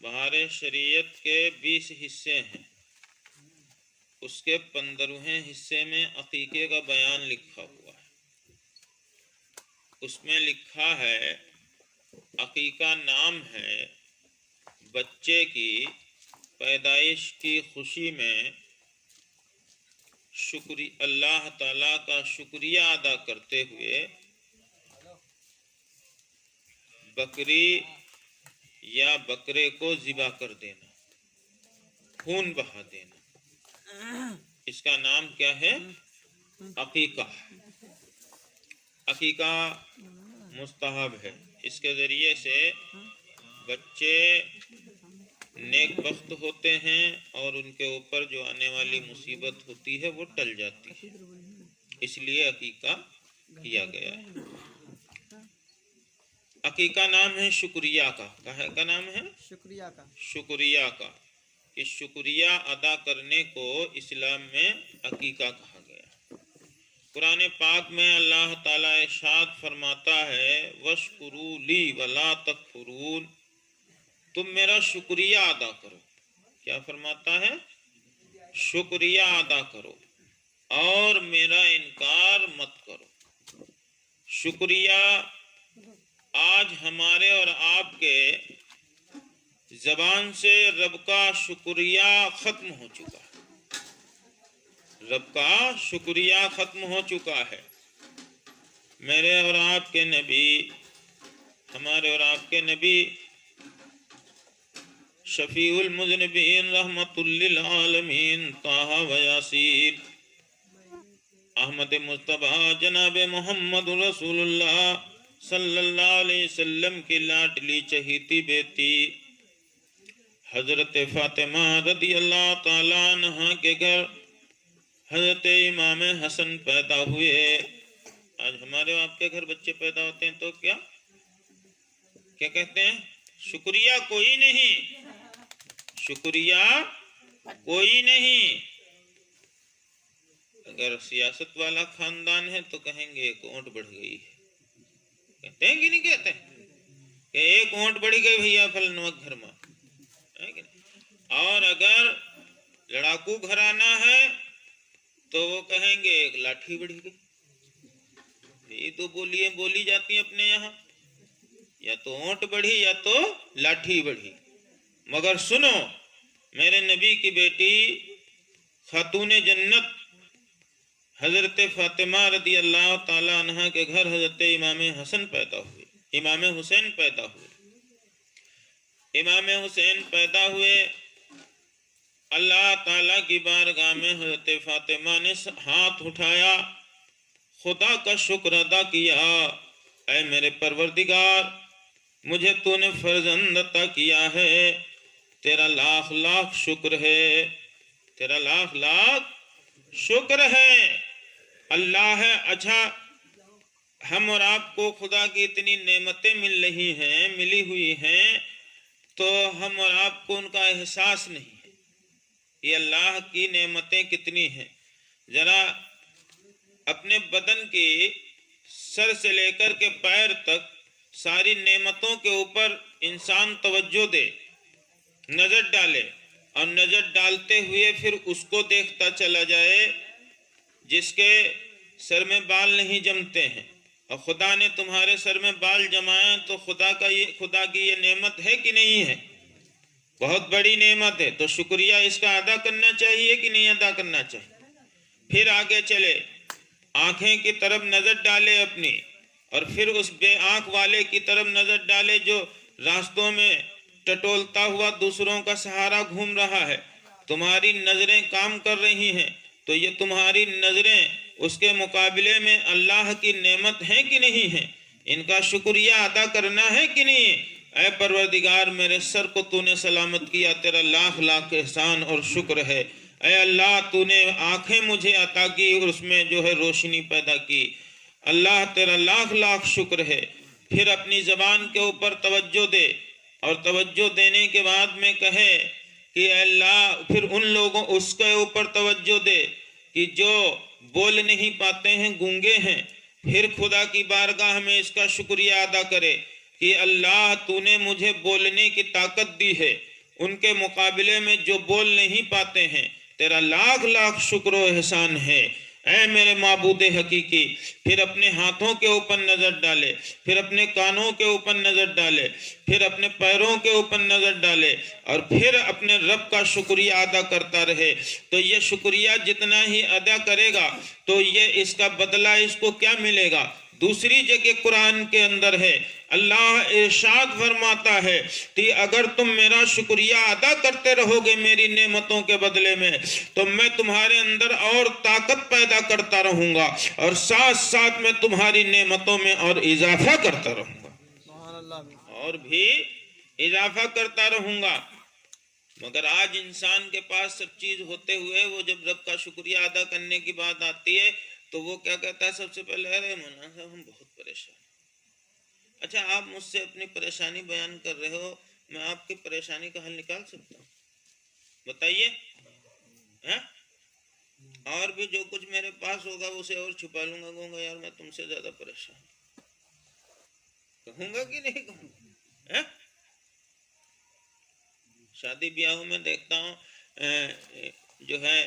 بہار شریعت کے 20 حصے ہیں، اس کے 15ویں حصے میں عقیقے کا بیان لکھا ہوا ہے۔ اس میں لکھا ہے عقیقہ نام ہے بچے کی پیدائش کی خوشی میں اللہ تعالیٰ کا شکریہ ادا کرتے ہوئے بکری یا بکرے کو ذبح کر دینا، خون بہا دینا، اس کا نام کیا ہے؟ عقیقہ۔ عقیقہ مستحب ہے، اس کے ذریعے سے بچے نیک بخت ہوتے ہیں اور ان کے اوپر جو آنے والی مصیبت ہوتی ہے وہ ٹل جاتی ہے، اس لیے عقیقہ کیا گیا ہے۔ عقیقہ نام ہے شکریہ کا، کا نام ہے شکریہ کا، کہ شکریہ ادا کرنے کو اسلام میں عقیقہ کہا گیا۔ قرآن پاک میں اللہ تعالیٰ ارشاد فرماتا ہے وَاشْكُرُوا لِي وَلَا تَكْفُرُونَ، تم میرا شکریہ ادا کرو۔ کیا فرماتا ہے؟ شکریہ ادا کرو اور میرا انکار مت کرو۔ شکریہ آج ہمارے اور آپ کے زبان سے رب کا شکریہ ختم ہو چکا ہے، رب کا شکریہ ختم ہو چکا ہے۔ میرے اور آپ کے نبی، ہمارے اور آپ کے نبی شفیع المذنبین رحمت للعالمین طٰہٰ و یاسین احمد مصطفیٰ جناب محمد رسول اللہ صلی اللہ علیہ وسلم کی لاڈلی چہیتی بیٹی حضرت فاطمہ رضی اللہ تعالیٰ عنہ کے گھر حضرت امام حسن پیدا ہوئے۔ آج ہمارے آپ کے گھر بچے پیدا ہوتے ہیں تو کیا کہتے ہیں؟ شکریہ کوئی نہیں، شکریہ کوئی نہیں۔ اگر سیاست والا خاندان ہے تو کہیں گے ایک اونٹ بڑھ گئی ہے، کہتے ہیں کہ نہیں کہتے کہ ایک اونٹ بڑھ گئی بھیا فلانوک گھر میں، اور اگر لڑاکو گھرانہ ہے تو وہ کہیں گے ایک لاٹھی بڑھی گئی۔ یہ تو بولی جاتی ہیں اپنے یہاں، یا تو اونٹ بڑھی یا تو لاٹھی بڑھی۔ مگر سنو، میرے نبی کی بیٹی خاتون جنت حضرت فاطمہ رضی اللہ تعالی عنہ کے گھر حضرت امام حسن پیدا ہوئے، امام حسین پیدا ہوئے۔ امام حسین پیدا ہوئے، اللہ تعالیٰ کی بارگاہ میں حضرت فاطمہ نے ہاتھ اٹھایا، خدا کا شکر ادا کیا، اے میرے پروردگار مجھے تو نے فرزند عطا کیا ہے، تیرا لاکھ لاکھ شکر ہے، تیرا لاکھ لاکھ شکر ہے۔ اللہ ہے اچھا، ہم اور آپ کو خدا کی اتنی نعمتیں ملی ہوئی ہیں تو ہم اور آپ کو ان کا احساس نہیں ہے۔ یہ اللہ کی نعمتیں کتنی ہیں، ذرا اپنے بدن کی سر سے لے کر کے پیر تک ساری نعمتوں کے اوپر انسان توجہ دے، نظر ڈالے، اور نظر ڈالتے ہوئے پھر اس کو دیکھتا چلا جائے جس کے سر میں بال نہیں جمتے ہیں، اور خدا نے تمہارے سر میں بال جمائے تو خدا کی یہ نعمت ہے کہ نہیں ہے؟ بہت بڑی نعمت ہے، تو شکریہ اس کا ادا کرنا چاہیے کہ نہیں ادا کرنا چاہیے؟ پھر آگے چلے، آنکھیں کی طرف نظر ڈالے اپنی، اور پھر اس بے آنکھ والے کی طرف نظر ڈالے جو راستوں میں ٹٹولتا ہوا دوسروں کا سہارا گھوم رہا ہے۔ تمہاری نظریں کام کر رہی ہیں تو یہ تمہاری نظریں اس کے مقابلے میں اللہ کی نعمت ہیں کہ نہیں ہیں؟ ان کا شکریہ ادا کرنا ہے کہ نہیں؟ اے پروردگار میرے سر کو تو نے سلامت کیا، تیرا لاکھ لاکھ احسان اور شکر ہے۔ اے اللہ تو نے آنکھیں مجھے عطا کی اور اس میں جو ہے روشنی پیدا کی، اللہ تیرا لاکھ لاکھ شکر ہے۔ پھر اپنی زبان کے اوپر توجہ دے، اور توجہ دینے کے بعد میں کہے کہ اے اللہ، پھر ان لوگوں اس کے اوپر توجہ دے کہ جو بول نہیں پاتے ہیں، گونگے ہیں، پھر خدا کی بارگاہ میں اس کا شکریہ ادا کرے کہ اللہ تو نے مجھے بولنے کی طاقت دی ہے، ان کے مقابلے میں جو بول نہیں پاتے ہیں، تیرا لاکھ لاکھ شکر و احسان ہے اے میرے معبود حقیقی۔ پھر اپنے ہاتھوں کے اوپر نظر ڈالے، پھر اپنے کانوں کے اوپر نظر ڈالے، پھر اپنے پیروں کے اوپر نظر ڈالے، اور پھر اپنے رب کا شکریہ ادا کرتا رہے۔ تو یہ شکریہ جتنا ہی ادا کرے گا تو یہ اس کا بدلہ اس کو کیا ملے گا؟ دوسری جگہ قرآن کے اندر ہے، اللہ ارشاد فرماتا ہے کہ اگر تم میرا شکریہ ادا کرتے رہو گے میری نعمتوں کے بدلے میں تو میں تمہارے اندر اور طاقت پیدا کرتا رہوں گا، اور ساتھ ساتھ میں تمہاری نعمتوں میں اور اضافہ کرتا رہوں گا، اور بھی اضافہ کرتا رہوں گا۔ مگر آج انسان کے پاس سب چیز ہوتے ہوئے وہ جب رب کا شکریہ ادا کرنے کی بات آتی ہے تو وہ کیا کہتا ہے؟ سب سے پہلے ارے مولانا صاحب ہم بہت پریشان ہیں۔ اچھا، آپ مجھ سے اپنی پریشانی بیان کر رہے ہو، میں آپ کی پریشانی کا حل نکال سکتا ہوں؟ بتائیے۔ اور بھی جو کچھ میرے پاس ہوگا اسے اور چھپا لوں گا، کہوں گا یار میں تم سے زیادہ پریشان ہوں، کہوں گا کہ نہیں کہوں گا؟ شادی بیاہوں میں دیکھتا ہوں جو ہے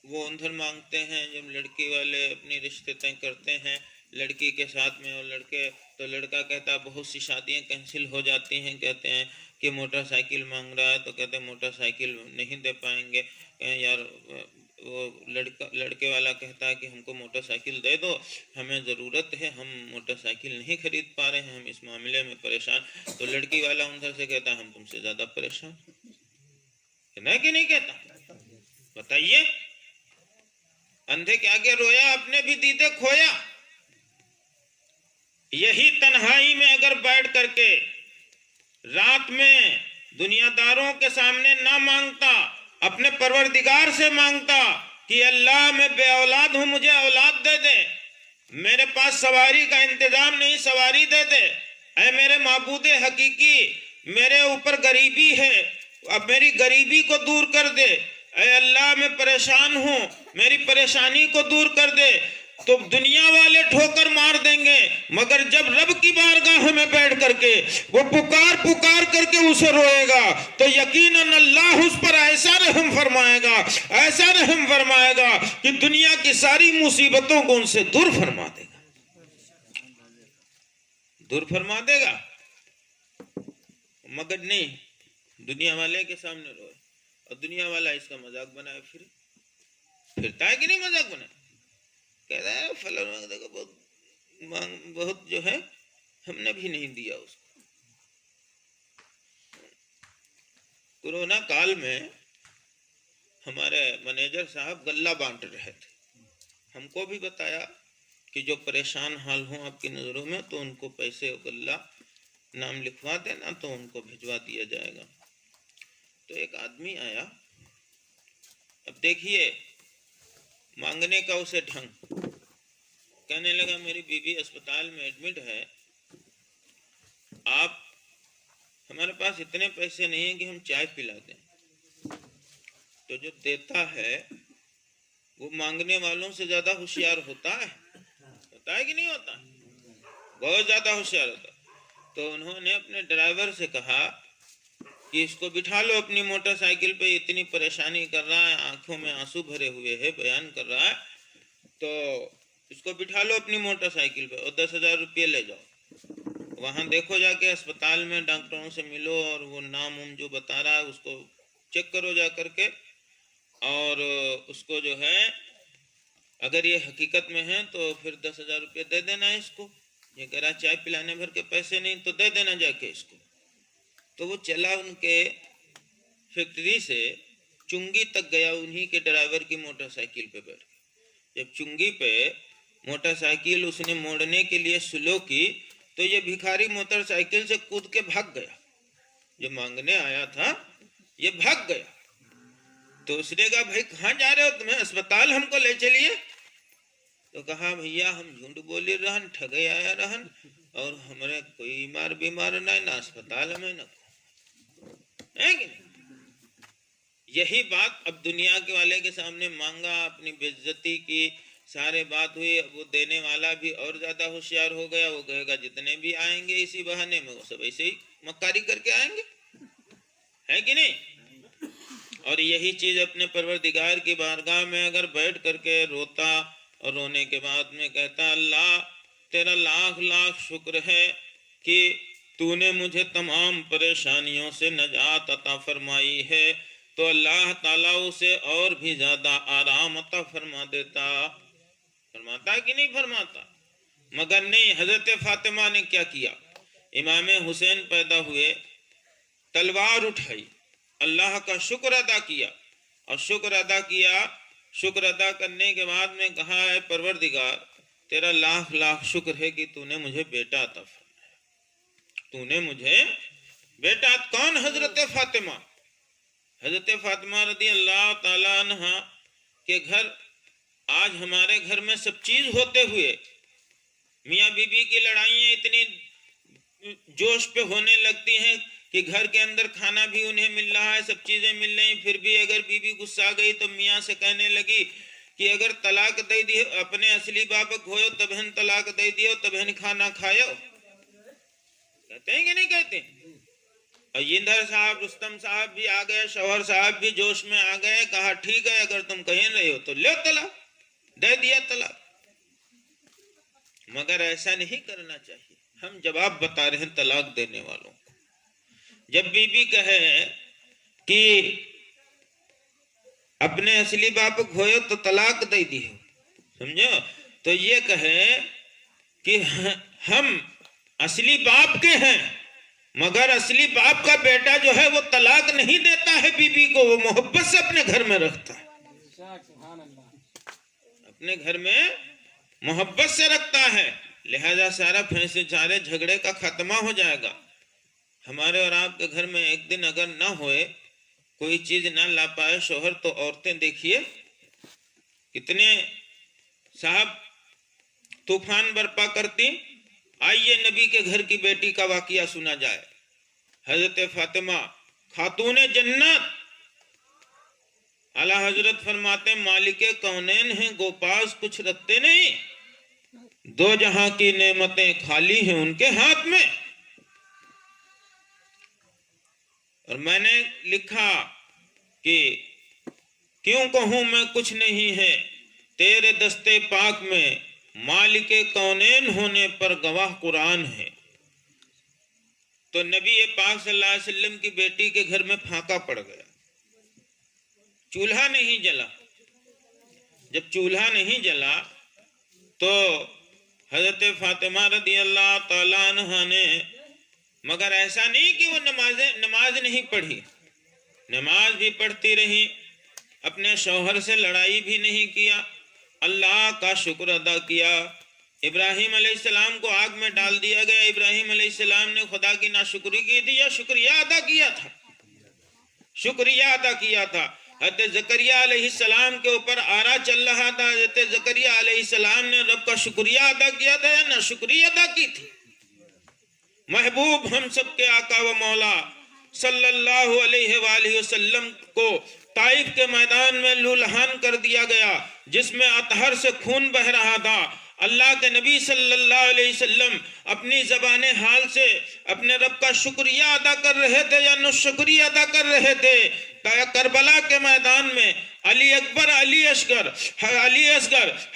وہ اندھر مانگتے ہیں، جب لڑکی والے اپنی رشتے طے کرتے ہیں لڑکی کے ساتھ میں، اور تو لڑکا کہتا ہے بہت سی شادیاں کینسل ہو جاتی ہیں، کہتے ہیں کہ موٹر سائیکل مانگ رہا ہے، تو کہتے ہیں موٹر سائیکل نہیں دے پائیں گے، یار وہ لڑکے والا کہتا ہے کہ ہم کو موٹر سائیکل دے دو، ہمیں ضرورت ہے، ہم موٹر سائیکل نہیں خرید پا رہے ہیں، ہم اس معاملے میں پریشان۔ تو لڑکی والا ادھر سے کہتا ہے ہم تم سے زیادہ پریشان، کہنا کہ نہیں کہتا؟ بتائیے۔ اندھے کے آگے رویا، اپنے بھی دیدے کھویا۔ یہی تنہائی میں اگر بیٹھ کر کے رات میں دنیا داروں کے سامنے نہ مانگتا، اپنے پروردگار سے مانگتا کہ اللہ میں بے اولاد ہوں، مجھے اولاد دے دے، میرے پاس سواری کا انتظام نہیں، سواری دے دے، اے میرے معبود حقیقی میرے اوپر غریبی ہے، اب میری غریبی کو دور کر دے، اے اللہ میں پریشان ہوں، میری پریشانی کو دور کر دے، تو دنیا والے ٹھوکر مار دیں گے، مگر جب رب کی بارگاہ میں بیٹھ کر کے وہ پکار کر کے اسے روئے گا تو یقیناً اللہ اس پر ایسا رحم فرمائے گا، ایسا رحم فرمائے گا کہ دنیا کی ساری مصیبتوں کو ان سے دور فرما دے گا، دور فرما دے گا۔ مگر نہیں، دنیا والے کے سامنے روئے اور دنیا والا اس کا مذاق بنائے، پھرتا ہے کہ نہیں مذاق بنائے، کہہ رہا ہے فلاں دیکھو بہت جو ہے ہم نے بھی نہیں دیا اس کو۔ کورونا کال میں ہمارے مینیجر صاحب غلہ بانٹ رہے تھے، ہم کو بھی بتایا کہ جو پریشان حال ہوں آپ کی نظروں میں تو ان کو پیسے غلہ نام لکھوا دینا تو ان کو بھجوا دیا جائے گا۔ تو ایک آدمی آیا، اب دیکھیے مانگنے کا اسے ڈھنگ، کہنے لگا میری بیوی اسپتال میں ایڈمٹ ہے، آپ ہمارے پاس اتنے پیسے نہیں ہیں کہ ہم چائے پلا دیں۔ تو جو دیتا ہے وہ مانگنے والوں سے زیادہ ہوشیار ہوتا ہے کہ نہیں ہوتا؟ بہت زیادہ ہوشیار ہوتا ہے۔ تو انہوں نے اپنے ڈرائیور سے کہا کہ اس کو بٹھا لو اپنی موٹر سائیکل پہ، اتنی پریشانی کر رہا ہے، آنکھوں میں آنسو بھرے ہوئے ہے، بیان کر رہا ہے، تو اس کو بٹھا لو اپنی موٹر سائیکل پہ اور 10,000 روپے لے جاؤ، وہاں دیکھو جا کے اسپتال میں ڈاکٹروں سے ملو اور وہ نام جو بتا رہا ہے اس کو چیک کرو جا کر کے، اور اس کو جو ہے اگر یہ حقیقت میں ہے تو پھر 10,000 روپے دے دینا اس کو، یہ کہہ رہا چائے پلانے بھر کے پیسے نہیں تو دے دینا جا کے اس کو۔ تو وہ چلا ان کے فیکٹری سے چنگی تک گیا، انہی کے ڈرائیور کی موٹر سائیکل پہ بیٹھ کے، جب چنگی پہ موٹر سائیکل اس نے موڑنے کے لیے سلو کی تو یہ بھکاری موٹر سائیکل سے کود کے بھاگ گیا، جو مانگنے آیا تھا یہ بھاگ گیا۔ تو اس نے کہا بھائی کہاں جا رہے ہو تمہیں؟ اسپتال ہم کو لے چلیے۔ تو کہا بھیا ہم جھوٹ بولی رہن، ٹھگے آیا رہن، اور ہمارے کوئی بیمار نہ اسپتال ہمیں نہ ہے کہ نہیں؟ یہی بات اب دنیا کے والے کے سامنے مانگا، اپنی بے عزتی کی، سارے بات ہوئی، اب وہ دینے والا بھی اور زیادہ ہوشیار ہو گیا، وہ کہے گا جتنے بھی آئیں گے اسی بہانے میں وہ سب ایسے ہی مکاری کر کے آئیں گے، ہے کہ نہیں؟ اور یہی چیز اپنے پروردگار کی بارگاہ میں اگر بیٹھ کر کے روتا اور رونے کے بعد میں کہتا اللہ تیرا لاکھ لاکھ شکر ہے کہ تو نے مجھے تمام پریشانیوں سے نجات عطا فرمائی ہے، تو اللہ تعالیٰ اسے اور بھی زیادہ آرام عطا فرما دیتا. فرماتا کہ نہیں فرماتا؟ مگر نہیں، حضرت فاطمہ نے کیا کیا؟ امام حسین پیدا ہوئے، تلوار اٹھائی، اللہ کا شکر ادا کیا، اور شکر ادا کیا. شکر ادا کرنے کے بعد میں کہا ہے پروردگار تیرا لاکھ لاکھ شکر ہے کہ تو نے مجھے بیٹا عطا فرمایا، تو نے مجھے بیٹا. کون؟ حضرت فاطمہ. حضرت فاطمہ رضی اللہ تعالیٰ عنہ کے گھر آج ہمارے گھر میں سب چیز ہوتے ہوئے میاں بی بی کی لڑائیاں اتنی جوش پہ ہونے لگتی ہیں کہ گھر کے اندر کھانا بھی انہیں مل رہا ہے، سب چیزیں مل رہی، پھر بھی اگر بی بی غصہ گئی تو میاں سے کہنے لگی کہ اگر طلاق دے دی اپنے اصلی باپ کو ہوئے تبہن طلاق دے دیو تبہن کھانا کھائے. کہتے ہیں کہ نہیں کہتے؟ اور ادھر صاحب رستم صاحب بھی آ گئے، شوہر صاحب بھی جوش میں آ گئے، کہا ٹھیک ہے اگر تم کہیں رہے ہو تو لے طلاق، دے دیا طلاق. مگر ایسا نہیں کرنا چاہیے. ہم جواب بتا رہے ہیں طلاق دینے والوں کو. جب بی بی کہے کہ اپنے اصلی باپ کو ہوئے تو طلاق دے دی ہو، سمجھو، تو یہ کہے کہ ہم اصلی باپ کے ہیں مگر اصلی باپ کا بیٹا جو ہے وہ طلاق نہیں دیتا ہے بی بی کو، وہ محبت سے اپنے گھر میں رکھتا ہے، اپنے گھر میں محبت سے رکھتا ہے. لہذا سارا فیصلے سارے جھگڑے کا خاتمہ ہو جائے گا. ہمارے اور آپ کے گھر میں ایک دن اگر نہ ہوئے، کوئی چیز نہ لا پائے شوہر، تو عورتیں دیکھیے کتنے صاحب طوفان برپا کرتی. آئیے نبی کے گھر کی بیٹی کا واقعہ سنا جائے. حضرت فاطمہ خاتون جنت، اعلیٰ حضرت فرماتے مالک کونین ہیں گو پاس کچھ رکھتے نہیں، دو جہاں کی نعمتیں خالی ہیں ان کے ہاتھ میں. اور میں نے لکھا کہ کیوں کہوں میں کچھ نہیں ہے تیرے دستے پاک میں، مالک کونین ہونے پر گواہ قرآن ہے. تو نبی پاک صلی اللہ علیہ وسلم کی بیٹی کے گھر میں پھانکا پڑ گیا، چولہا نہیں جلا. جب چولہا نہیں جلا تو حضرت فاطمہ رضی اللہ تعالیٰ عنہ نے، مگر ایسا نہیں کہ وہ نماز نہیں پڑھی، نماز بھی پڑھتی رہی، اپنے شوہر سے لڑائی بھی نہیں کیا، اللہ کا شکر ادا کیا. ابراہیم علیہ السلام کو آگ میں ڈال دیا گیا، ابراہیم علیہ السلام نے خدا کی ناشکری کی تھی یا شکریہ ادا کیا تھا؟ شکریہ ادا کیا تھا. حضرت زکریا علیہ السلام کے اوپر آرا چل رہا تھا، حضرت زکریا علیہ السلام نے رب کا شکریہ ادا کیا تھا یا ناشکری ادا کی تھی؟ محبوب ہم سب کے آقا و مولا صلی اللہ علیہ وآلہ وسلم کو طائف کے میدان میں لولہان کر دیا گیا، جس میں اطہر سے خون بہ رہا تھا. اللہ کے نبی صلی اللہ علیہ وسلم اپنی زبان حال سے اپنے رب کا شکریہ ادا کر رہے تھے یا ناشکری ادا کر رہے تھے؟ کربلا کے میدان میں علی اکبر، علی اصغر،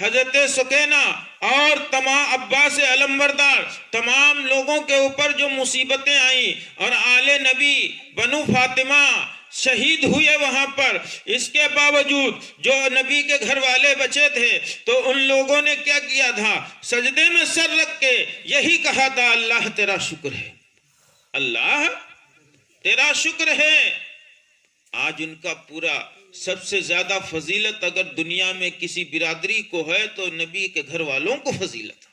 حضرت سکینہ اور تمام عباس علمبردار تمام لوگوں کے اوپر جو مصیبتیں آئیں اور آل نبی بنو فاطمہ شہید ہوئے وہاں پر، اس کے باوجود جو نبی کے گھر والے بچے تھے تو ان لوگوں نے کیا کیا تھا؟ سجدے میں سر رکھ کے یہی کہا تھا اللہ تیرا شکر ہے، اللہ تیرا شکر ہے. آج ان کا پورا سب سے زیادہ فضیلت اگر دنیا میں کسی برادری کو ہے تو نبی کے گھر والوں کو فضیلت.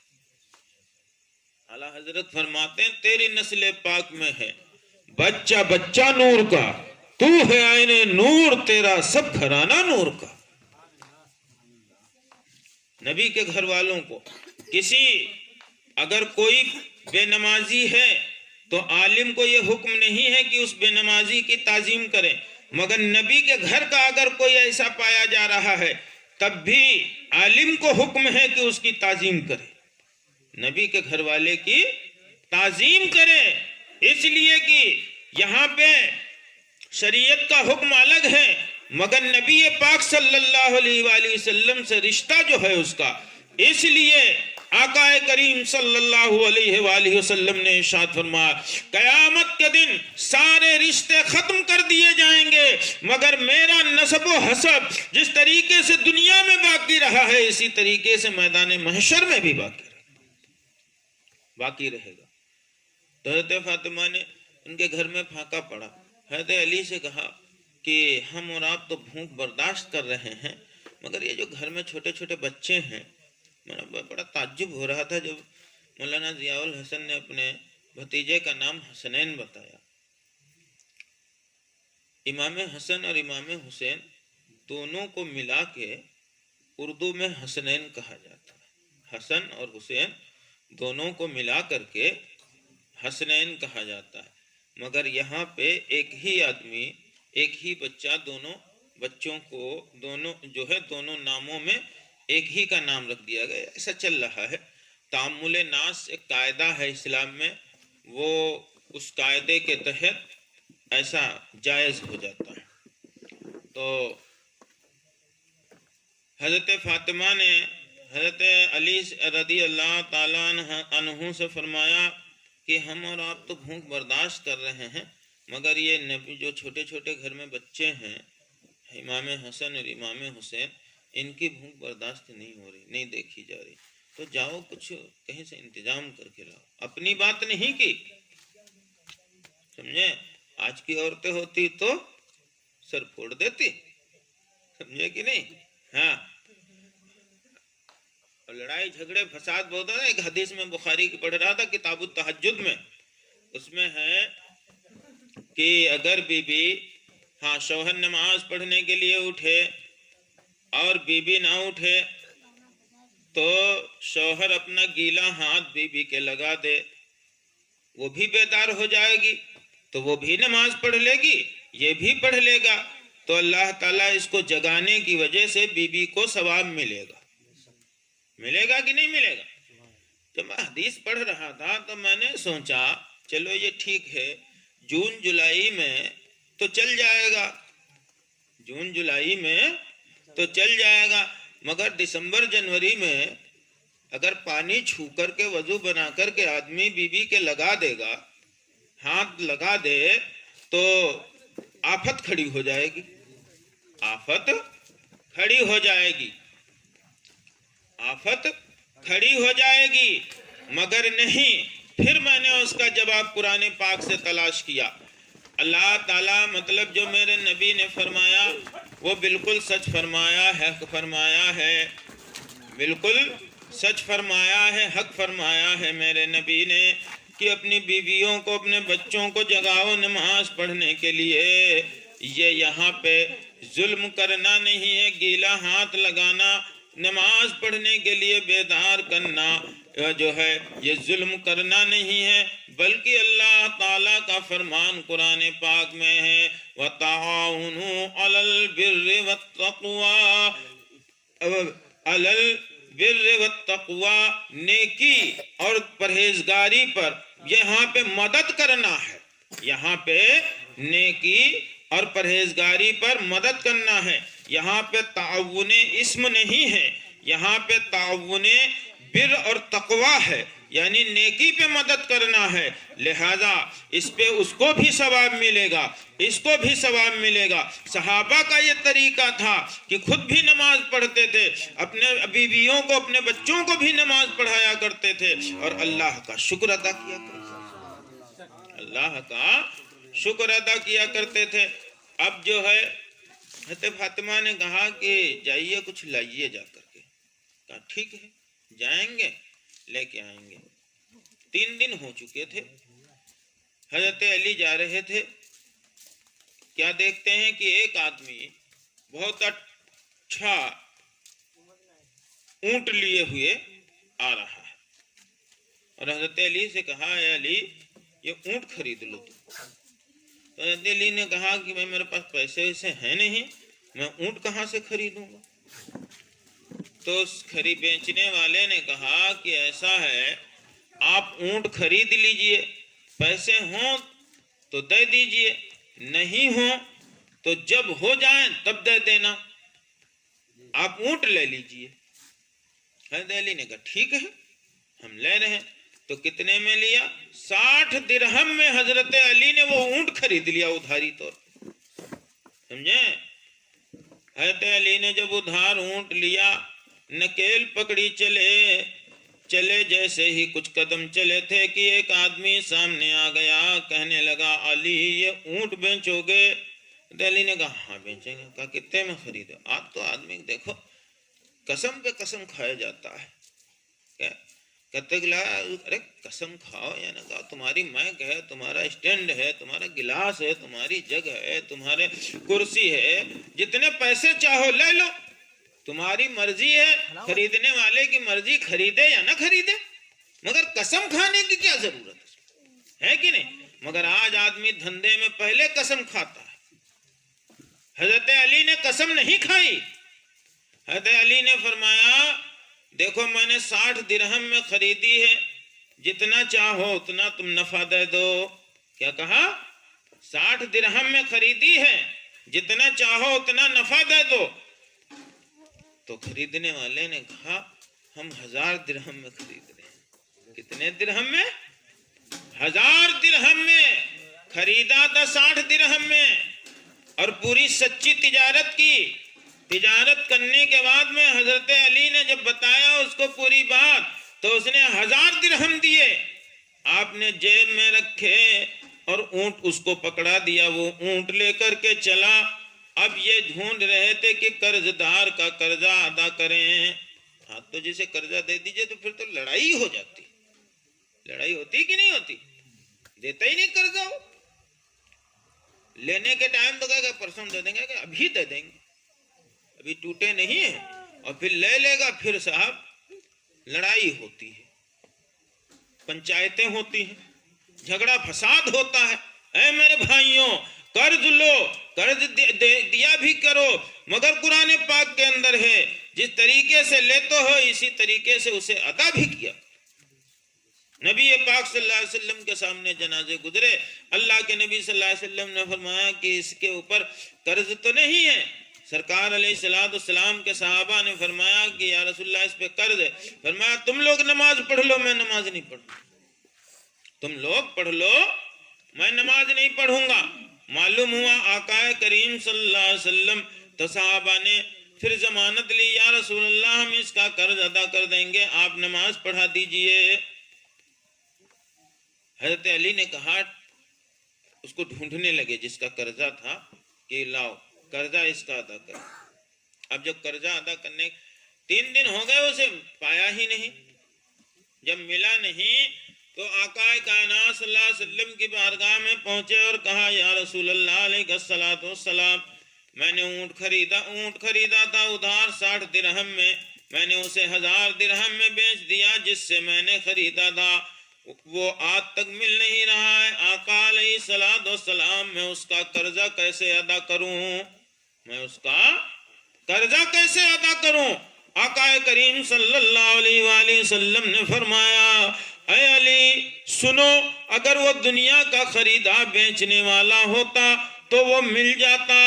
اعلیٰ حضرت فرماتے ہیں تیری نسل پاک میں ہے بچہ بچہ نور کا، تو ہے عین نور، تیرا سب گھرانہ نور کا. نبی کے گھر والوں کو کسی اگر کوئی بے نمازی ہے تو عالم کو یہ حکم نہیں ہے کہ اس بے نمازی کی تعظیم کرے، مگر نبی کے گھر کا اگر کوئی ایسا پایا جا رہا ہے تب بھی عالم کو حکم ہے کہ اس کی تعظیم کرے، نبی کے گھر والے کی تعظیم کرے. اس لیے کہ یہاں پہ شریعت کا حکم الگ ہے، مگر نبی پاک صلی اللہ علیہ وآلہ وسلم سے رشتہ جو ہے اس کا، اس لیے آقا کریم صلی اللہ علیہ وآلہ وسلم نے ارشاد فرمایا قیامت کے دن سارے رشتے ختم کر دیے جائیں گے، مگر میرا نسب و حسب جس طریقے سے دنیا میں باقی رہا ہے اسی طریقے سے میدان محشر میں بھی باقی رہے گا۔ تو حضرت فاطمہ نے ان کے گھر میں پھانکا پڑا، حضرت علی سے کہا کہ ہم اور آپ تو بھوک برداشت کر رہے ہیں، مگر یہ جو گھر میں چھوٹے چھوٹے بچے ہیں، میرا بڑا تعجب ہو رہا تھا جب مولانا ضیاء الحسن نے اپنے بھتیجے کا نام حسنین بتایا۔ امام حسن اور امام حسین دونوں کو ملا کے اردو میں حسنین کہا جاتا ہے، حسن اور حسین دونوں کو ملا کر کے حسنین کہا جاتا ہے، مگر یہاں پہ ایک ہی آدمی ایک ہی بچہ دونوں بچوں کو دونوں ناموں میں ایک ہی کا نام رکھ دیا گیا، ایسا چل رہا ہے۔ تعامل ناس ایک قاعدہ ہے اسلام میں، وہ اس قاعدے کے تحت ایسا جائز ہو جاتا ہے۔ تو حضرت فاطمہ نے حضرت علی رضی اللہ تعالیٰ عنہ سے فرمایا کہ ہم اور آپ تو بھوک برداشت کر رہے ہیں، مگر یہ نبی جو چھوٹے چھوٹے گھر میں بچے ہیں امام حسن اور امام حسین، ان کی بھوک برداشت نہیں ہو رہی، نہیں دیکھی جا رہی، تو جاؤ کچھ کہیں سے انتظام کر کے لاؤ۔ اپنی بات نہیں کی، سمجھے؟ آج کی عورتیں ہوتی تو سر پھوڑ دیتی، سمجھے کہ نہیں؟ ہاں، اور لڑائی جھگڑے فساد بہت ہے۔ ایک حدیث میں بخاری کی پڑھ رہا تھا کتاب التہجد میں، اس میں ہے کہ اگر شوہر نماز پڑھنے کے لیے اٹھے اور بیوی نہ اٹھے تو شوہر اپنا گیلا ہاتھ بیوی کے لگا دے، وہ بھی بیدار ہو جائے گی تو وہ بھی نماز پڑھ لے گی، یہ بھی پڑھ لے گا، تو اللہ تعالیٰ اس کو جگانے کی وجہ سے بیوی کو ثواب ملے گا کہ نہیں ملے گا؟ جب میں حدیث پڑھ رہا تھا تو میں نے سوچا چلو یہ ٹھیک ہے، جون جولائی میں تو چل جائے گا، جون جولائی میں تو چل جائے گا، مگر دسمبر جنوری میں اگر پانی چھو کر کے وضو بنا کر کے آدمی بیوی کے لگا دے گا، ہاتھ لگا دے، تو آفت کھڑی ہو جائے گی، آفت کھڑی ہو جائے گی، آفت کھڑی ہو جائے گی۔ مگر نہیں، پھر میں نے اس کا جواب قرآن پاک سے تلاش کیا۔ اللہ تعالیٰ مطلب جو میرے نبی نے فرمایا وہ بالکل سچ فرمایا ہے، بالکل سچ فرمایا ہے، حق فرمایا ہے میرے نبی نے کہ اپنی بیویوں کو اپنے بچوں کو جگاؤ نماز پڑھنے کے لیے۔ یہ یہاں پہ ظلم کرنا نہیں ہے، گیلا ہاتھ لگانا، نماز پڑھنے کے لیے بیدار کرنا جو ہے یہ ظلم کرنا نہیں ہے، بلکہ اللہ تعالیٰ کا فرمان قرآن پاک میں ہے وَتَعَاوُنُوا عَلَى الْبِرِّ وَالتَّقْوَىٰ، نیکی اور پرہیزگاری پر یہاں پہ مدد کرنا ہے، یہاں پہ نیکی اور پرہیزگاری پر مدد کرنا ہے، یہاں پہ تعاون اسم نہیں ہے، یہاں پہ تعاون بر اور تقویٰ ہے، یعنی نیکی پہ مدد کرنا ہے، لہذا اس پہ اس کو بھی ثواب ملے گا، اس کو بھی ثواب ملے گا۔ صحابہ کا یہ طریقہ تھا کہ خود بھی نماز پڑھتے تھے، اپنے بیویوں کو اپنے بچوں کو بھی نماز پڑھایا کرتے تھے اور اللہ کا شکر ادا کیا کرتے تھے، اللہ کا شکر ادا کیا کرتے تھے۔ اب جو ہے حضرت فاطمہ نے کہا کہ جائیے کچھ لائیے جا کر کے، کہا ٹھیک ہے جائیں گے لے کے آئیں گے۔ 3 دن ہو چکے تھے، حضرت علی جا رہے تھے، کیا دیکھتے ہیں کہ ایک آدمی بہت اچھا اونٹ لیے ہوئے آ رہا ہے، اور حضرت علی سے کہا اے علی یہ اونٹ خرید لو تو حضرت علی نے کہا کہ بھائی میرے پاس پیسے ویسے ہیں نہیں، میں اونٹ کہاں سے خریدوں گا؟ تو اس بیچنے والے نے کہا کہ ایسا ہے آپ اونٹ خرید لیجئے، پیسے ہوں تو دے دیجئے، نہیں ہو تو جب ہو جائیں تب دے دینا، آپ اونٹ لے لیجئے۔ حضرت علی نے کہا ٹھیک ہے ہم لے رہے ہیں۔ تو کتنے میں لیا؟ 60 درہم میں حضرت علی نے وہ اونٹ خرید لیا ادھاری طور، سمجھیں؟ حضرت علی نے جب ادھار اونٹ لیا، نکیل پکڑی چلے جیسے ہی کچھ قدم چلے تھے کہ ایک آدمی سامنے آ گیا، کہنے لگا علی یہ اونٹ بیچو گے؟ علی نے کہا ہاں بیچیں گے۔ کہا کتنے میں خریدو؟ آپ تو آدمی دیکھو قسم پہ قسم کھایا جاتا ہے، کہتے گلا ارے قسم کھاؤ یا نہ کھاؤ، تمہاری میک ہے، تمہارا اسٹینڈ ہے، تمہارا گلاس ہے، تمہاری جگ ہے، تمہارے کرسی ہے، جتنے پیسے چاہو لے لو، تمہاری مرضی ہے، خریدنے والے کی مرضی، خریدے یا نہ خریدے، مگر قسم کھانے کی کیا ضرورت ہے کہ نہیں؟ مگر آج آدمی دھندے میں پہلے قسم کھاتا ہے۔ حضرت علی نے قسم نہیں کھائی۔ حضرت علی نے فرمایا دیکھو میں نے 60 درہم میں خریدی ہے، جتنا چاہو اتنا تم نفع دے دو۔ کیا کہا؟ 60 درہم میں خریدی ہے، جتنا چاہو اتنا نفع دے دو۔ تو خریدنے والے نے کہا ہم 1000 درہم میں خرید رہے ہیں۔ کتنے درہم میں؟ 1000 درہم میں خریدا تھا، 60 درہم میں، اور پوری سچی تجارت کی۔ تجارت کرنے کے بعد میں حضرت علی نے جب بتایا اس کو پوری بات تو اس نے 1000 درہم دیے، آپ نے جیب میں رکھے اور اونٹ اس کو پکڑا دیا، وہ اونٹ لے کر کے چلا۔ اب یہ ڈھونڈ رہے تھے کہ قرض دار کا قرضہ ادا کریں۔ ہاں تو جسے قرضہ دے دیجئے تو پھر تو لڑائی ہو جاتی، لڑائی ہوتی کہ نہیں ہوتی؟ دیتا ہی نہیں قرضہ، ہو لینے کے ٹائم تو کہے گا پرسوں دے دیں گے، کہ ابھی دے دیں گے، ابھی ٹوٹے نہیں ہیں، اور پھر لے لے گا، پھر صاحب لڑائی ہوتی ہے، پنچایتیں ہوتی ہیں، جھگڑا فساد ہوتا ہے۔ اے میرے بھائیوں قرض لو، قرض دیا بھی کرو، مگر قرآن پاک کے اندر ہے جس طریقے سے لیتے ہو اسی طریقے سے اسے ادا بھی کیا۔ نبی پاک صلی اللہ علیہ وسلم کے سامنے جنازے گزرے، اللہ کے نبی صلی اللہ علیہ وسلم نے فرمایا کہ اس کے اوپر قرض تو نہیں ہے؟ سرکار علیہ السلام کے صحابہ نے فرمایا کہ یا رسول اللہ اس پہ قرض ہے۔ فرمایا تم لوگ نماز پڑھ لو، میں نماز نہیں پڑھوں، تم لوگ پڑھ لو، میں نماز نہیں پڑھوں گا۔ معلوم ہوا آقا کریم صلی اللہ علیہ وسلم، تو صحابہ نے پھر ضمانت لی، یا رسول اللہ ہم اس کا قرض ادا کر دیں گے، آپ نماز پڑھا دیجئے۔ حضرت علی نے کہا اس کو ڈھونڈنے لگے جس کا قرضہ تھا کہ لاؤ قرضہ اس کا ادا کر۔ اب جب قرضہ ادا کرنے 3 دن ہو گئے اسے پایا ہی نہیں، جب ملا نہیں تو آقا کائنات صلی اللہ علیہ وسلم کی بارگاہ میں پہنچے اور کہا یا رسول اللہ علیہ السلام میں نے اونٹ خریدا تھا ادھار 60 درہم میں نے اسے 1000 درہم میں بیچ دیا جس سے میں نے خریدا تھا، وہ آج تک مل نہیں رہا ہے۔ آقا علیہ السلام میں اس کا قرضہ کیسے ادا کروں؟ میں اس کا قرضہ کیسے ادا کروں؟ آقا کریم صلی اللہ علیہ وآلہ وسلم نے فرمایا اے علی سنو، اگر وہ دنیا کا خریدا بیچنے والا ہوتا تو وہ مل جاتا،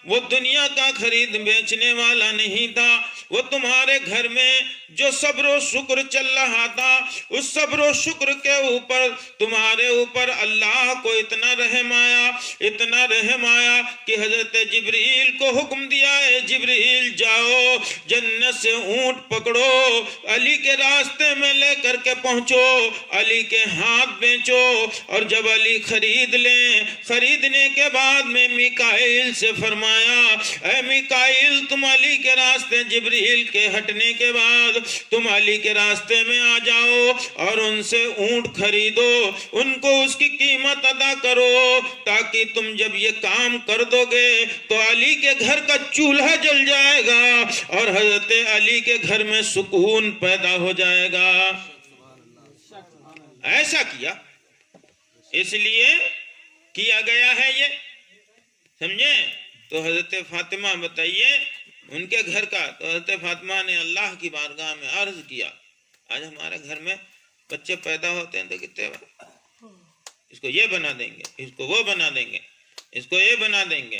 وہ دنیا کا خرید بیچنے والا نہیں تھا، وہ تمہارے گھر میں جو صبر و شکر چل رہا تھا اس صبر و شکر کے اوپر تمہارے اوپر اللہ کو اتنا رحم آیا کہ حضرت جبریل کو حکم دیا ہے جبریل جاؤ جنت سے اونٹ پکڑو، علی کے راستے میں لے کر کے پہنچو، علی کے ہاتھ بیچو، اور جب علی خرید لیں، خریدنے کے بعد میں میکائیل سے فرمایا اے میکائیل تم علی کے راستے جبریل کے ہٹنے کے بعد تم علی کے راستے میں آ جاؤ اور ان سے اونٹ خریدو، ان کو اس کی قیمت ادا کرو، تاکہ تم جب یہ کام کر دو گے تو علی کے گھر کا چولہا جل جائے گا اور حضرت علی کے گھر میں سکون پیدا ہو جائے گا۔ ایسا کیا، اس لیے کیا گیا ہے یہ، سمجھیں؟ تو حضرت فاطمہ بتائیے ان کے گھر کا، تو حضرت فاطمہ نے اللہ کی بارگاہ میں عرض کیا آج ہمارے گھر میں بچے پیدا ہوتے ہیں تو کتنے اس کو یہ بنا دیں گے، اس کو وہ بنا دیں گے، اس کو یہ بنا دیں گے.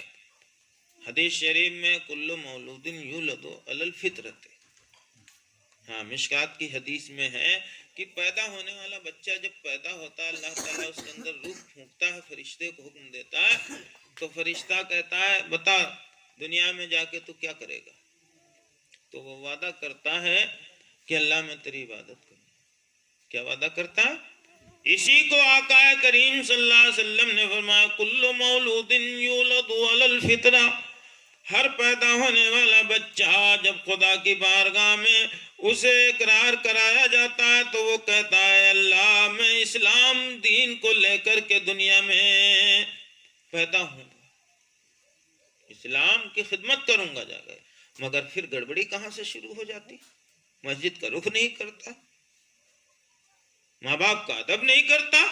حدیث شریف میں کل مولود یولد علی الفطرت. ہاں مشکات کی حدیث میں ہے کہ پیدا ہونے والا بچہ جب پیدا ہوتا ہے اللہ تعالیٰ اس کے اندر روح پھونکتا ہے, فرشتے کو حکم دیتا ہے, تو فرشتہ کہتا ہے بتا دنیا میں جا کے تو کیا کرے گا؟ تو وہ وعدہ کرتا ہے کہ اللہ میں تیری عبادت کروں. کیا وعدہ کرتا ہے؟ اسی کو آقا کریم صلی اللہ علیہ وسلم نے فرمایا کل مولود یولد علی الفطرہ. ہر پیدا ہونے والا بچہ جب خدا کی بارگاہ میں اسے اقرار کرایا جاتا ہے تو وہ کہتا ہے اللہ میں اسلام دین کو لے کر کے دنیا میں پیدا ہوں گا, اسلام کی خدمت کروں گا جا کر. مگر پھر گڑبڑی کہاں سے شروع ہو جاتی؟ مسجد کا رخ نہیں کرتا, ماں باپ کا ادب نہیں کرتا,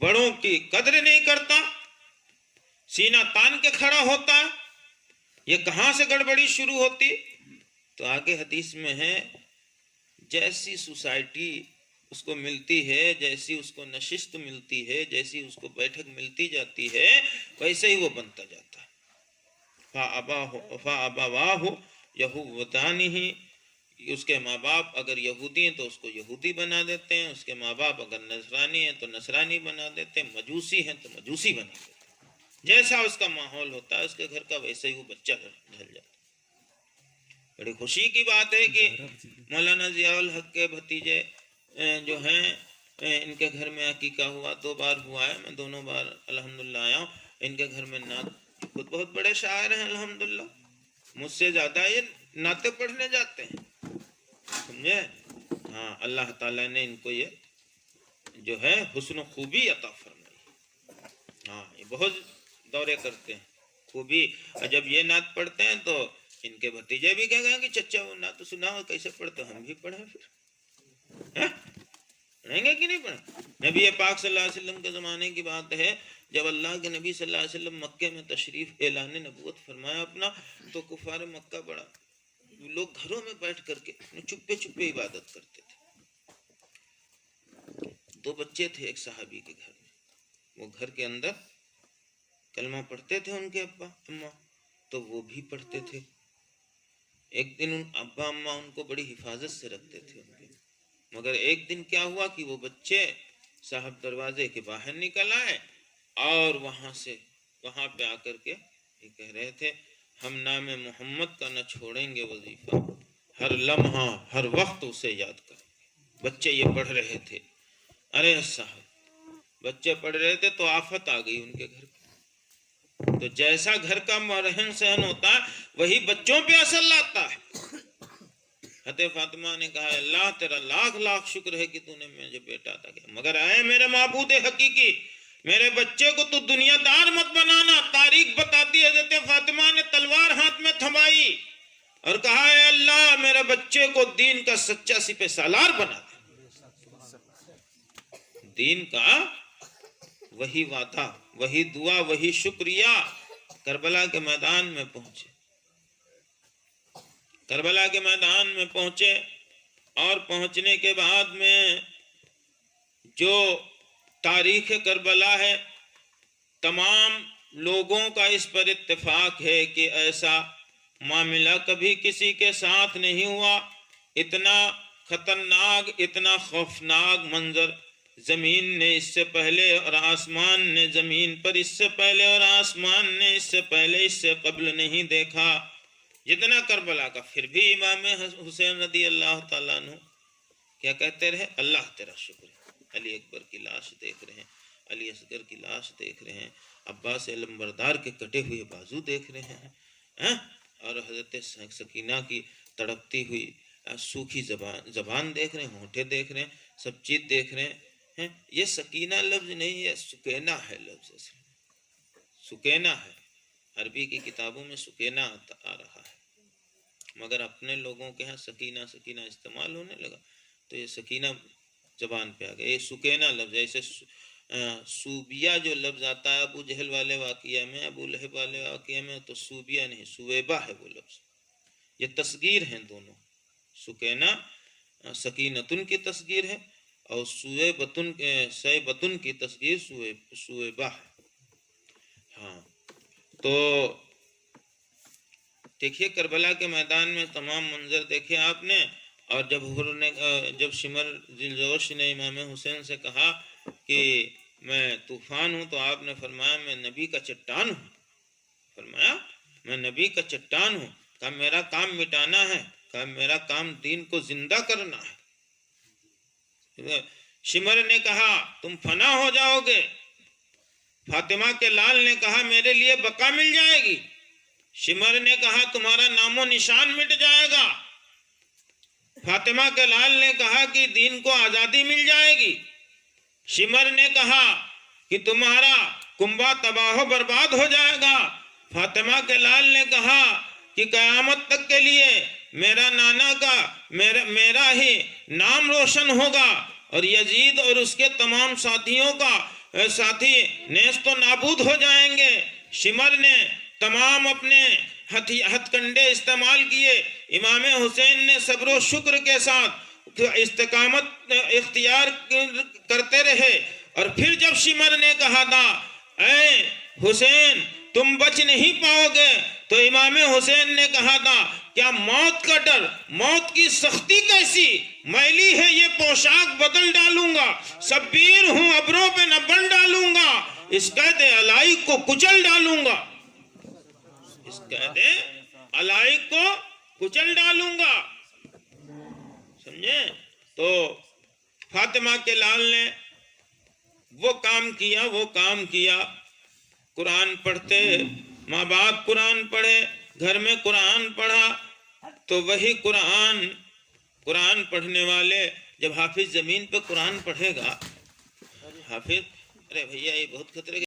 بڑوں کی قدر نہیں کرتا, سینہ تان کے کھڑا ہوتا. یہ کہاں سے گڑبڑی شروع ہوتی؟ تو آگے حدیث میں ہے جیسی سوسائٹی اس کو ملتی ہے, جیسی اس کو نشست ملتی ہے, جیسی اس کو بیٹھک ملتی جاتی ہے, ویسے ہی وہ بنتا جاتا ہے. فَأَبَوَاهُ يَهُوِّدَانِهِ. اس کے ماں باپ اگر یہودی ہیں تو اس کو یہودی بنا دیتے ہیں, اس کے ماں باپ اگر نصرانی ہیں تو نصرانی بنا دیتے ہیں, مجوسی ہیں تو مجوسی بنا دیتے ہیں. جیسا اس کا ماحول ہوتا ہے اس کے گھر کا ویسے ہی وہ بچہ ڈھل جاتا. بڑی خوشی کی بات ہے کہ مولانا ضیاء الحق کے بھتیجے جو ہیں ان کے گھر میں عقیقہ ہوا, 2 بار ہوا ہے, میں دونوں بار الحمدللہ آیا ہوں. ان کے گھر میں نعت, خود بہت بڑے شاعر ہیں الحمدللہ, مجھ سے زیادہ یہ نعتیں پڑھنے جاتے ہیں, سمجھے. ہاں اللہ تعالیٰ نے ان کو یہ جو ہے حسن و خوبی عطا فرمائی. ہاں یہ بہت دورے کرتے ہیں خوبی. جب یہ نعت پڑھتے ہیں تو ان کے بھتیجے بھی کہیں گے کہ چچا وہ نعت سنا کیسے پڑھتے, ہم بھی پڑھیں پھر. پڑھیں گے کہ نہیں پڑھیں؟ نبی پاک صلی اللہ علیہ وسلم کے زمانے کی بات ہے, جب اللہ کے نبی صلی اللہ علیہ وسلم مکے میں تشریف اعلان نبوت فرمایا اپنا, تو کفار مکہ بڑا لوگ گھروں میں بیٹھ کر کے چپے چپے عبادت کرتے تھے. 2 بچے تھے ایک صحابی کے گھر میں, وہ گھر کے اندر کلمہ پڑھتے تھے, ان کے ابا اماں تو وہ بھی پڑھتے تھے. ایک دن ان ابا اماں ان کو بڑی حفاظت سے رکھتے تھے ان کے, مگر ایک دن کیا ہوا کہ وہ بچے صاحب دروازے کے باہر نکل آئے اور وہاں پہ آ کر کے یہ کہہ رہے تھے ہم نام محمد کا نہ چھوڑیں گے وظیفہ, ہر لمحہ ہر وقت اسے یاد کریں گے. بچے یہ پڑھ رہے تھے. ارے صاحب بچے پڑھ رہے تھے تو آفت آ گئی ان کے گھر پہ. تو جیسا گھر کا رہن سہن ہوتا ہے وہی بچوں پہ اثر لاتا ہے. حضرت فاطمہ نے کہا اللہ تیرا لاکھ لاکھ شکر ہے کہ تو نے مجھے بیٹا عطا کیا, مگر اے میرے معبود حقیقی میرے بچے کو تو دنیا دار مت بنانا. تاریخ بتاتی حضرت فاطمہ نے تلوار ہاتھ میں تھمائی اور کہا اے اللہ میرے بچے کو دین کا سچا سپہ سالار بنا دے. دین کا وہی وعدہ, وہی دعا, وہی شکریہ. کربلا کے میدان میں پہنچے, کربلا کے میدان میں پہنچے اور پہنچنے کے بعد میں جو تاریخ کربلا ہے تمام لوگوں کا اس پر اتفاق ہے کہ ایسا معاملہ کبھی کسی کے ساتھ نہیں ہوا. اتنا خطرناک, اتنا خوفناک منظر زمین نے اس سے پہلے اور آسمان نے زمین پر اس سے پہلے اور آسمان نے اس سے پہلے اس سے قبل نہیں دیکھا جتنا کربلا کا. پھر بھی امام حسین رضی اللہ تعالیٰ عنہ کیا کہتے رہے, اللہ تیرا شکر ہے. علی اکبر کی لاش دیکھ رہے ہیں, علی اصغر کی لاش دیکھ رہے ہیں, عباس علمبردار کے کٹے ہوئے بازو دیکھ رہے ہیں, اور حضرت سکینہ کی تڑپتی ہوئی سوکھی زبان دیکھ رہے ہیں, ہونٹے دیکھ رہے ہیں, سب چیز دیکھ رہے ہیں. یہ سکینہ لفظ نہیں ہے, سکینہ ہے لفظ. سکینہ ہے, عربی کی کتابوں میں سکینہ آ رہا ہے, مگر اپنے لوگوں کے ہاں سکینہ سکینہ استعمال ہونے لگا تو یہ سکینہ زبان پہ آ گیا. یہ سکینہ لفظ ہے. ایسے صوبیہ جو لفظ آتا ہے ابو جہل والے واقعہ میں, ابو لہب والے واقعہ میں, تو صوبیہ نہیں سویبہ ہے وہ لفظ. یہ تصغیر ہیں دونوں. سکینہ سکینتن کی تصغیر ہے اور سیبتن کی تصغیر سویبہ ہے. ہاں تو دیکھیے کربلا کے میدان میں تمام منظر دیکھے آپ نے. اور جب شمر ذوالجوش نے امام حسین سے کہا کہ میں طوفان ہوں تو آپ نے فرمایا میں نبی کا چٹان ہوں. فرمایا میں نبی کا چٹان ہوں. کہا میرا کام مٹانا ہے. کہا میرا کام دین کو زندہ کرنا ہے. شمر نے کہا تم فنا ہو جاؤ گے. فاطمہ کے لال نے کہا میرے لیے بقا مل جائے گی. شمر نے کہا تمہارا نام و نشان مٹ جائے گا. فاطمہ کے لال نے کہا کہ دین کو آزادی مل جائے گی. شمر نے کہا کہ تمہارا کنبہ تباہ و برباد ہو جائے گا. فاطمہ کے لال نے کہا کہ قیامت تک کے لیے میرا نانا کا میرا ہی نام روشن ہوگا اور یزید اور اس کے تمام ساتھیوں کا ساتھی نیست و نابود ہو جائیں گے. شمر نے تمام اپنے ہتھ کنڈے استعمال کیے. امام حسین نے صبر و شکر کے ساتھ استقامت اختیار کرتے رہے. اور پھر جب شمر نے کہا تھا اے حسین تم بچ نہیں پاؤ گے تو امام حسین نے کہا تھا کیا موت کا ڈر، موت کی سختی کیسی، میلی ہے یہ پوشاک بدل ڈالوں گا، شبیر ہوں ابروں پہ نہ بن ڈالوں گا، اس قید علائق کو کچل ڈالوں گا. اس قید علائق کو کچل ڈالوں گا. سمجھے؟ تو فاطمہ کے لال نے وہ کام کیا. قرآن پڑھتے، ماں باپ قرآن پڑھے، گھر میں قرآن پڑھا تو وہی قرآن پڑھنے والے جب حافظ زمین پہ قرآن پڑھے گا، حافظ ارے بھیا یہ بہت خطرے